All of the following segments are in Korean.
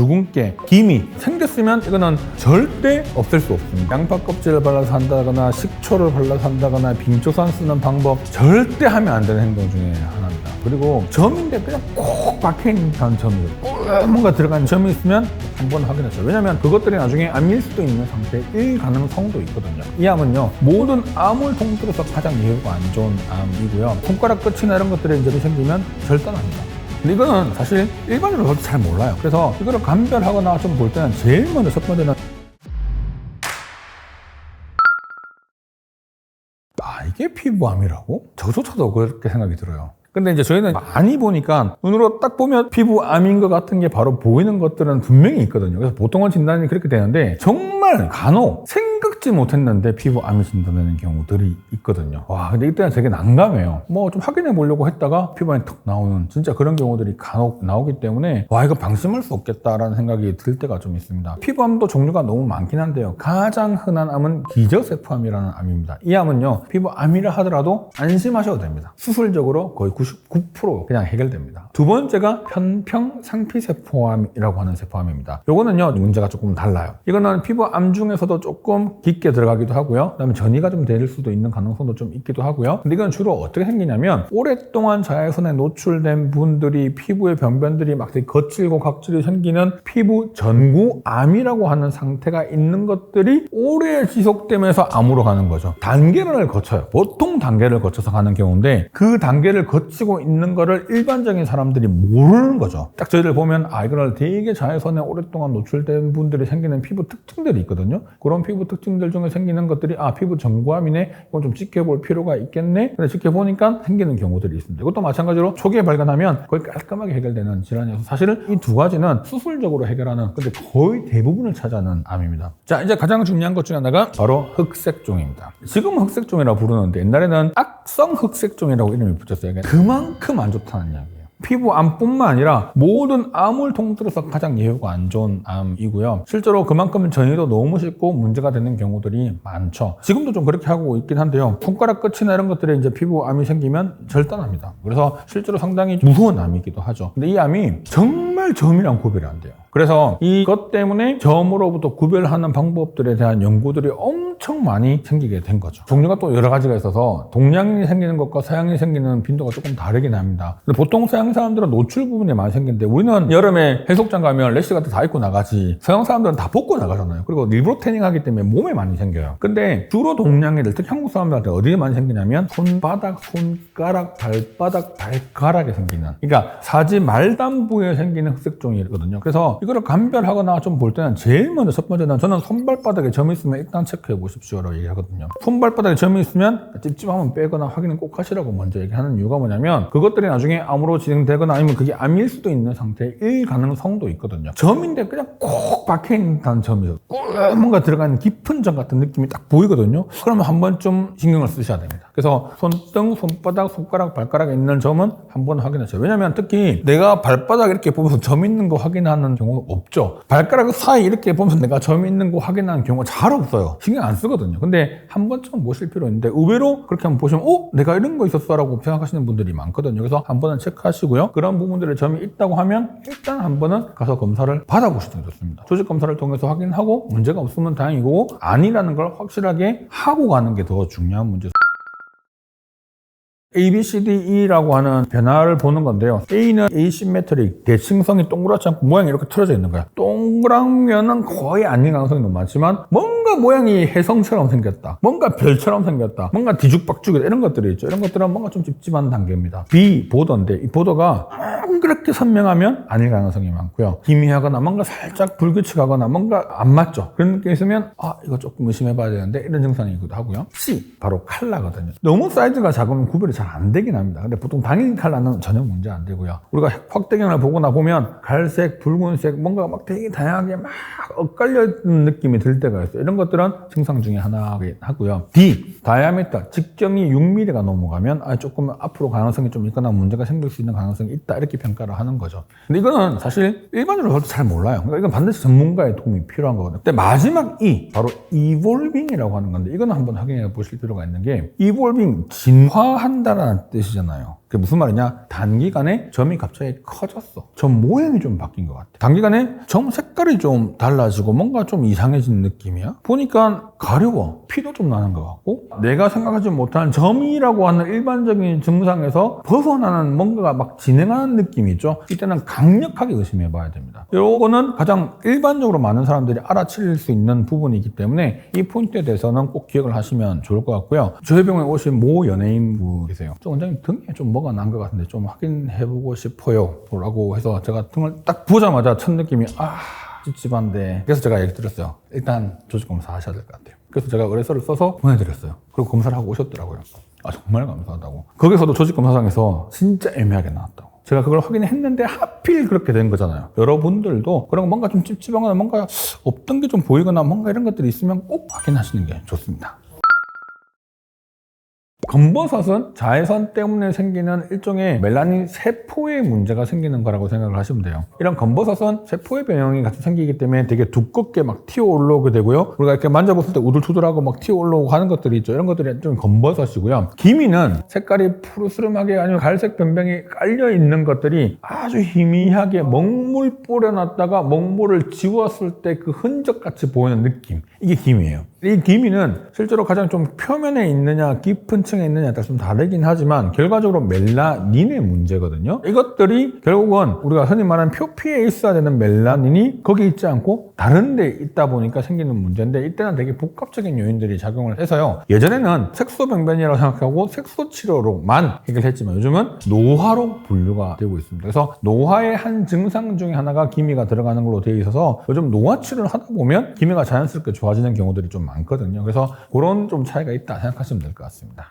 주근깨, 기미 생겼으면 이거는 절대 없앨 수 없습니다. 양파 껍질을 발라서 한다거나 식초를 발라서 한다거나 빙초산 쓰는 방법 절대 하면 안 되는 행동 중에 하나입니다. 그리고 점인데 그냥 꼭 박혀있는 점이에요. 뭔가 들어간 점이 있으면 한번 확인하세요. 왜냐면 그것들이 나중에 암일 수도 있는 상태일 가능성도 있거든요. 이 암은요, 모든 암을 통틀어서 가장 예후가 안 좋은 암이고요. 손가락 끝이나 이런 것들에 점이 생기면 절단합니다. 근데 이거는 사실 일반적으로 잘 몰라요. 그래서 이거를 감별하거나 좀 볼 때는 제일 먼저 첫 번째는 이게 피부암이라고? 저조차도 그렇게 생각이 들어요. 근데 이제 저희는 많이 보니까 눈으로 딱 보면 피부암인 것 같은 게 바로 보이는 것들은 분명히 있거든요. 그래서 보통은 진단이 그렇게 되는데 정말 간혹 생각지 못했는데 피부암이 진단되는 경우들이 있거든요. 와, 근데 이때는 되게 난감해요. 뭐 좀 확인해 보려고 했다가 피부암이 툭 나오는 진짜 그런 경우들이 간혹 나오기 때문에 와, 이거 방심할 수 없겠다라는 생각이 들 때가 좀 있습니다. 피부암도 종류가 너무 많긴 한데요. 가장 흔한 암은 기저세포암이라는 암입니다. 이 암은요, 피부암이라 하더라도 안심하셔도 됩니다. 수술적으로 거의 99% 그냥 해결됩니다. 두 번째가 편평 상피세포암이라고 하는 세포암입니다. 요거는요, 문제가 조금 달라요. 이거는 피부암 중에서도 조금 깊게 들어가기도 하고요. 그다음에 전이가 좀 될 수도 있는 가능성도 좀 있기도 하고요. 근데 이건 주로 어떻게 생기냐면 오랫동안 자외선에 노출된 분들이 피부의 변변들이 막 되게 거칠고 각질이 생기는 피부 전구암이라고 하는 상태가 있는 것들이 오래 지속되면서 암으로 가는 거죠. 단계를 거쳐요. 보통 단계를 거쳐서 가는 경우인데 그 단계를 거치고 있는 거를 일반적인 사람들이 모르는 거죠. 딱 저희를 보면 이거를 되게 자외선에 오랫동안 노출된 분들이 생기는 피부 특징들이 있거든요. 그런 피부 특징들 중에 생기는 것들이 피부 전구암이네, 이건 좀 지켜볼 필요가 있겠네. 근데 지켜보니까 생기는 경우들이 있습니다. 이것도 마찬가지로 초기에 발견하면 거의 깔끔하게 해결되는 질환이어서 사실은 이 두 가지는 수술적으로 해결하는, 근데 거의 대부분을 차지하는 암입니다. 자, 이제 가장 중요한 것 중에 하나가 바로 흑색종입니다. 지금 흑색종이라고 부르는데 옛날에는 악성 흑색종이라고 이름이 붙였어요. 그만큼 안 좋다는 이야기예요. 피부암뿐만 아니라 모든 암을 통틀어서 가장 예후가 안 좋은 암이고요. 실제로 그만큼 전이도 너무 쉽고 문제가 되는 경우들이 많죠. 지금도 좀 그렇게 하고 있긴 한데요. 손가락 끝이나 이런 것들에 이제 피부암이 생기면 절단합니다. 그래서 실제로 상당히 무서운 암이기도 하죠. 근데 이 암이 정말 점이랑 구별이 안 돼요. 그래서 이것 때문에 점으로부터 구별하는 방법들에 대한 연구들이 엄청 많이 생기게 된 거죠. 종류가 또 여러 가지가 있어서 동양인이 생기는 것과 서양인이 생기는 빈도가 조금 다르긴 합니다. 근데 보통 서양 사람들은 노출 부분이 많이 생기는데 우리는 여름에 해수욕장 가면 래시 같은 다 입고 나가지 서양 사람들은 다 벗고 나가잖아요. 그리고 일부러 태닝하기 때문에 몸에 많이 생겨요. 근데 주로 동양인들, 특히 한국 사람들한테 어디에 많이 생기냐면 손바닥, 손가락, 발바닥, 발가락에 생기는, 그러니까 사지 말단부에 생기는 흑색종이거든요. 그래서 이거를 감별하거나 좀 볼 때는 제일 먼저 첫 번째는 저는 손발바닥에 점이 있으면 일단 체크해 보십시오라고 얘기하거든요. 손발바닥에 점이 있으면 찝찝하면 빼거나 확인은 꼭 하시라고 먼저 얘기하는 이유가 뭐냐면 그것들이 나중에 암으로 진행되거나 아니면 그게 암일 수도 있는 상태일 가능성도 있거든요. 점인데 그냥 꼭 박혀있는 점이죠. 꼭 뭔가 들어가는 깊은 점 같은 느낌이 딱 보이거든요. 그러면 한 번쯤 신경을 쓰셔야 됩니다. 그래서 손등, 손바닥, 손가락, 발가락에 있는 점은 한번 확인하세요. 왜냐면 특히 내가 발바닥 이렇게 보면서 점 있는 거 확인하는 경우가 없죠. 발가락 사이 이렇게 보면서 내가 점 있는 거 확인하는 경우가 잘 없어요. 신경 안 쓰거든요. 근데 한 번쯤 보실 필요 있는데 의외로 그렇게 한번 보시면 내가 이런 거 있었어 라고 생각하시는 분들이 많거든요. 그래서 한 번은 체크하시고요. 그런 부분들에 점이 있다고 하면 일단 한 번은 가서 검사를 받아보시는 게 좋습니다. 조직 검사를 통해서 확인하고 문제가 없으면 다행이고 아니라는 걸 확실하게 하고 가는 게 더 중요한 문제죠. ABCDE라고 하는 변화를 보는 건데요. A는 에이시메트릭, 대칭성이 동그랗지 않고 모양이 이렇게 틀어져 있는 거야. 동그랗면은 거의 아닌 가능성이 너무 많지만 뭔가 모양이 혜성처럼 생겼다, 뭔가 별처럼 생겼다, 뭔가 뒤죽박죽이다, 이런 것들이 있죠. 이런 것들은 뭔가 좀 찝찝한 단계입니다. B, 보더인데 이 보더가 그렇게 선명하면 아닐 가능성이 많고요. 희미하거나 뭔가 살짝 불규칙하거나 뭔가 안 맞죠. 그런 게 있으면 이거 조금 의심해봐야 되는데 이런 증상이기도 하고요. C, 바로 컬러거든요. 너무 사이즈가 작으면 구별이 잘 안 되긴 합니다. 근데 보통 당일 컬러는 전혀 문제 안 되고요. 우리가 확대경을 보거나 보면 갈색, 붉은색 뭔가 막 되게 다양하게 막 엇갈려 있는 느낌이 들 때가 있어요. 이런 것들은 증상 중에 하나긴 하고요. D, 다이아미터, 직경이 6mm가 넘어가면 조금 앞으로 가능성이 좀 있거나 문제가 생길 수 있는 가능성이 있다, 이렇게 평가를 하는 거죠. 근데 이거는 사실 일반적으로 저도 잘 몰라요. 그러니까 이건 반드시 전문가의 도움이 필요한 거거든요. 근데 마지막 E, 바로 이볼빙이라고 하는 건데 이거는 한번 확인해 보실 필요가 있는 게, 이볼빙, 진화한다라는 뜻이잖아요. 그게 무슨 말이냐? 단기간에 점이 갑자기 커졌어. 점 모양이 좀 바뀐 것 같아. 단기간에 점 색깔이 좀 달라지고 뭔가 좀 이상해진 느낌이야. 보니까 가려워. 피도 좀 나는 것 같고 내가 생각하지 못한 점이라고 하는 일반적인 증상에서 벗어나는 뭔가가 막 진행하는 느낌이 있죠. 이때는 강력하게 의심해 봐야 됩니다. 요거는 가장 일반적으로 많은 사람들이 알아챌 수 있는 부분이기 때문에 이 포인트에 대해서는 꼭 기억을 하시면 좋을 것 같고요. 저희 병원에 오신 모 연예인분 계세요. 원장님 등에 좀 뭐가 난 것 같은데 좀 확인해보고 싶어요 라고 해서 제가 등을 딱 보자마자 첫 느낌이 찝찝한데, 그래서 제가 얘기 드렸어요. 일단 조직검사 하셔야 될 것 같아요. 그래서 제가 의뢰서를 써서 보내드렸어요. 그리고 검사를 하고 오셨더라고요. 정말 감사하다고. 거기서도 조직검사상에서 진짜 애매하게 나왔다고. 제가 그걸 확인했는데 하필 그렇게 된 거잖아요. 여러분들도 그런 뭔가 좀 찝찝하거나 뭔가 없던 게 좀 보이거나 뭔가 이런 것들이 있으면 꼭 확인하시는 게 좋습니다. 검버섯은 자외선 때문에 생기는 일종의 멜라닌 세포의 문제가 생기는 거라고 생각을 하시면 돼요. 이런 검버섯은 세포의 변형이 같이 생기기 때문에 되게 두껍게 막 튀어 올라오게 되고요. 우리가 이렇게 만져봤을 때 우둘투둘하고 막 튀어 올라오고 하는 것들이 있죠. 이런 것들이 좀 검버섯이고요. 기미는 색깔이 푸르스름하게 아니면 갈색 변병이 깔려 있는 것들이 아주 희미하게 먹물 뿌려놨다가 먹물을 지웠을 때 그 흔적같이 보이는 느낌. 이게 기미예요. 이 기미는 실제로 가장 좀 표면에 있느냐 깊은 층에 있느냐에 따라 좀 다르긴 하지만 결과적으로 멜라닌의 문제거든요. 이것들이 결국은 우리가 흔히 말하는 표피에 있어야 되는 멜라닌이 거기 있지 않고 다른 데 있다 보니까 생기는 문제인데, 이때는 되게 복합적인 요인들이 작용을 해서요. 예전에는 색소병변이라고 생각하고 색소 치료로만 해결했지만 요즘은 노화로 분류가 되고 있습니다. 그래서 노화의 한 증상 중에 하나가 기미가 들어가는 걸로 되어 있어서 요즘 노화 치료를 하다 보면 기미가 자연스럽게 좋아지는 경우들이 좀 많거든요. 그래서 그런 좀 차이가 있다 생각하시면 될 것 같습니다.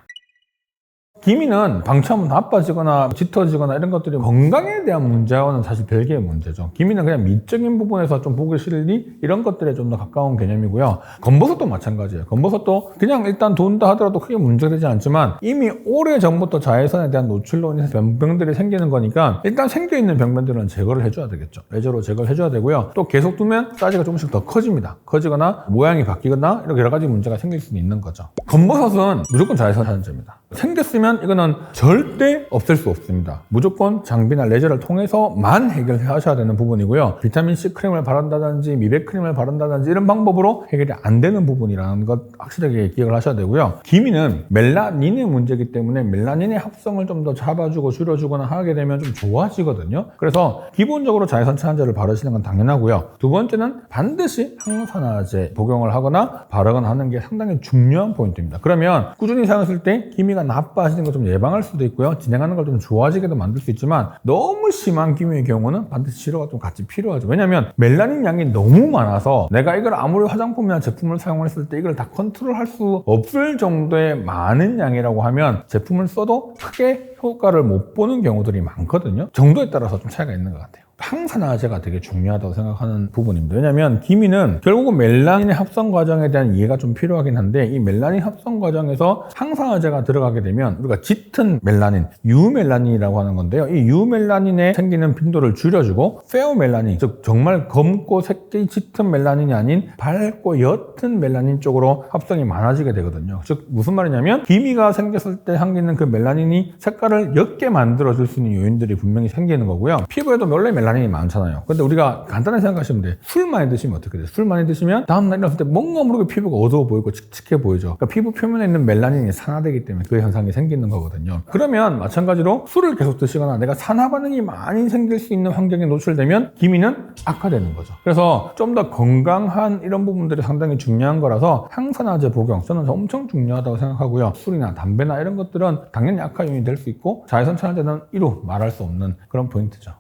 기미는 방치하면 나빠지거나 짙어지거나 이런 것들이 건강에 대한 문제와는 사실 별개의 문제죠. 기미는 그냥 미적인 부분에서 좀 보기 싫으니 이런 것들에 좀 더 가까운 개념이고요. 검버섯도 마찬가지예요. 검버섯도 그냥 일단 돈다 하더라도 크게 문제가 되지 않지만 이미 오래전부터 자외선에 대한 노출로 인해서 병들이 생기는 거니까 일단 생겨있는 병변들은 제거를 해줘야 되겠죠. 레저로 제거를 해줘야 되고요. 또 계속 두면 사이즈가 조금씩 더 커집니다. 커지거나 모양이 바뀌거나 이렇게 여러 가지 문제가 생길 수는 있는 거죠. 검버섯은 무조건 자외선 차단제입니다. 생겼으면 이거는 절대 없앨 수 없습니다. 무조건 장비나 레저를 통해서만 해결하셔야 되는 부분이고요. 비타민C 크림을 바른다든지 미백 크림을 바른다든지 이런 방법으로 해결이 안 되는 부분이라는 것 확실하게 기억을 하셔야 되고요. 기미는 멜라닌의 문제이기 때문에 멜라닌의 합성을 좀 더 잡아주고 줄여주거나 하게 되면 좀 좋아지거든요. 그래서 기본적으로 자외선 차단제를 바르시는 건 당연하고요. 두 번째는 반드시 항산화제 복용을 하거나 바르거나 하는 게 상당히 중요한 포인트입니다. 그러면 꾸준히 사용했을 때 기미가 나빠지는 걸 좀 예방할 수도 있고요. 진행하는 걸 좀 좋아지게도 만들 수 있지만 너무 심한 기미의 경우는 반드시 치료가 좀 같이 필요하죠. 왜냐하면 멜라닌 양이 너무 많아서 내가 이걸 아무리 화장품이나 제품을 사용했을 때 이걸 다 컨트롤할 수 없을 정도의 많은 양이라고 하면 제품을 써도 크게 효과를 못 보는 경우들이 많거든요. 정도에 따라서 좀 차이가 있는 것 같아요. 항산화제가 되게 중요하다고 생각하는 부분입니다. 왜냐하면 기미는 결국은 멜라닌의 합성 과정에 대한 이해가 좀 필요하긴 한데, 이 멜라닌 합성 과정에서 항산화제가 들어가게 되면 우리가 짙은 멜라닌, 유멜라닌이라고 하는 건데요. 이 유멜라닌에 생기는 빈도를 줄여주고 페어멜라닌, 즉 정말 검고 색이 짙은 멜라닌이 아닌 밝고 옅은 멜라닌 쪽으로 합성이 많아지게 되거든요. 즉 무슨 말이냐면 기미가 생겼을 때 생기는 그 멜라닌이 색깔을 옅게 만들어줄 수 있는 요인들이 분명히 생기는 거고요. 피부에도 원래 멜라닌이 많잖아요. 근데 우리가 간단하게 생각하시면 돼요. 술 많이 드시면 어떻게 돼요? 술 많이 드시면 다음날 일어났을 때 뭔가 모르게 피부가 어두워 보이고 칙칙해 보이죠. 그러니까 피부 표면에 있는 멜라닌이 산화되기 때문에 그 현상이 생기는 거거든요. 그러면 마찬가지로 술을 계속 드시거나 내가 산화 반응이 많이 생길 수 있는 환경에 노출되면 기미는 악화되는 거죠. 그래서 좀 더 건강한 이런 부분들이 상당히 중요한 거라서 항산화제 복용 저는 엄청 중요하다고 생각하고요. 술이나 담배나 이런 것들은 당연히 악화 요인이 될 수 있고 자외선 차단제는 이루 말할 수 없는 그런 포인트죠.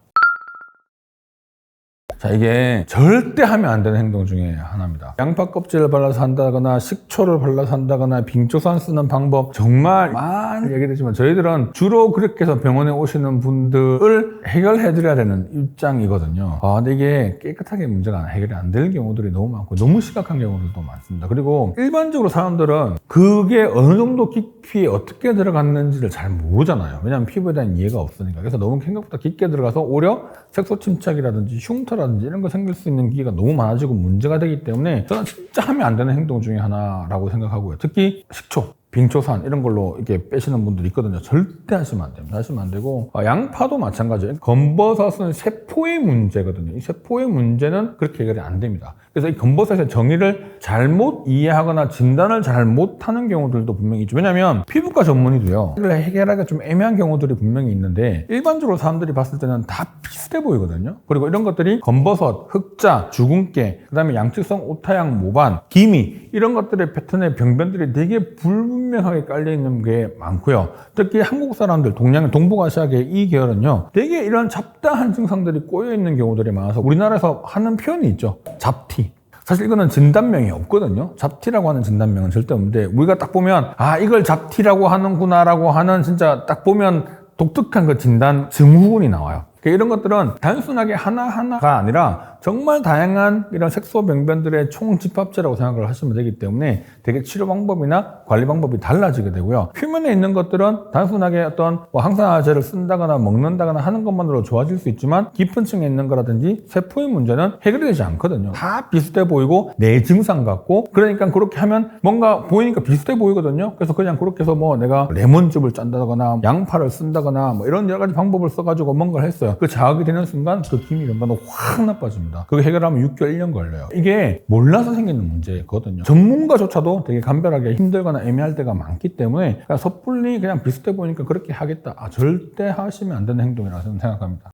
자, 이게 절대 하면 안 되는 행동 중에 하나입니다. 양파 껍질을 발라서 한다거나 식초를 발라서 한다거나 빙초산 쓰는 방법 정말 많이 얘기되지만 저희들은 주로 그렇게 해서 병원에 오시는 분들을 해결해 드려야 되는 입장이거든요. 근데 이게 깨끗하게 문제가 해결이 안 될 경우들이 너무 많고 너무 심각한 경우들도 많습니다. 그리고 일반적으로 사람들은 그게 어느 정도 깊이 어떻게 들어갔는지를 잘 모르잖아요. 왜냐하면 피부에 대한 이해가 없으니까. 그래서 너무 생각보다 깊게 들어가서 오히려 색소 침착이라든지 흉터라든지 이런 거 생길 수 있는 기회가 너무 많아지고 문제가 되기 때문에 저는 진짜 하면 안 되는 행동 중에 하나라고 생각하고요. 특히 식초. 빙초산 이런 걸로 이렇게 빼시는 분들이 있거든요. 절대 하시면 안 됩니다. 하시면 안 되고 양파도 마찬가지예요. 검버섯은 세포의 문제거든요. 이 세포의 문제는 그렇게 해결이 안 됩니다. 그래서 이 검버섯의 정의를 잘못 이해하거나 진단을 잘 못하는 경우들도 분명히 있죠. 왜냐하면 피부과 전문의도요, 이걸 해결하기가 좀 애매한 경우들이 분명히 있는데 일반적으로 사람들이 봤을 때는 다 비슷해 보이거든요. 그리고 이런 것들이 검버섯, 흑자, 주근깨, 그 다음에 양측성 오타양 모반, 기미 이런 것들의 패턴의 병변들이 되게 불분명하게 깔려있는 게 많고요. 특히 한국 사람들, 동북아시아계 이 계열은요, 되게 이런 잡다한 증상들이 꼬여있는 경우들이 많아서 우리나라에서 하는 표현이 있죠. 잡티. 사실 이거는 진단명이 없거든요. 잡티라고 하는 진단명은 절대 없는데 우리가 딱 보면 이걸 잡티라고 하는구나라고 하는 진짜 딱 보면 독특한 그 진단 증후군이 나와요. 이런 것들은 단순하게 하나하나가 아니라 정말 다양한 이런 색소 병변들의 총집합체라고 생각을 하시면 되기 때문에 되게 치료 방법이나 관리 방법이 달라지게 되고요. 표면에 있는 것들은 단순하게 어떤 항산화제를 쓴다거나 먹는다거나 하는 것만으로 좋아질 수 있지만 깊은 층에 있는 거라든지 세포의 문제는 해결이 되지 않거든요. 다 비슷해 보이고 내 증상 같고, 그러니까 그렇게 하면 뭔가 보이니까 비슷해 보이거든요. 그래서 그냥 그렇게 해서 내가 레몬즙을 짠다거나 양파를 쓴다거나 이런 여러 가지 방법을 써가지고 뭔가를 했어요. 그 자극이 되는 순간 그 기미 연관은 확 나빠집니다. 그거 해결하면 6개월, 1년 걸려요. 이게 몰라서 생기는 문제거든요. 전문가조차도 되게 감별하기 힘들거나 애매할 때가 많기 때문에 그냥 섣불리 그냥 비슷해 보이니까 그렇게 하겠다. 절대 하시면 안 되는 행동이라고 저는 생각합니다.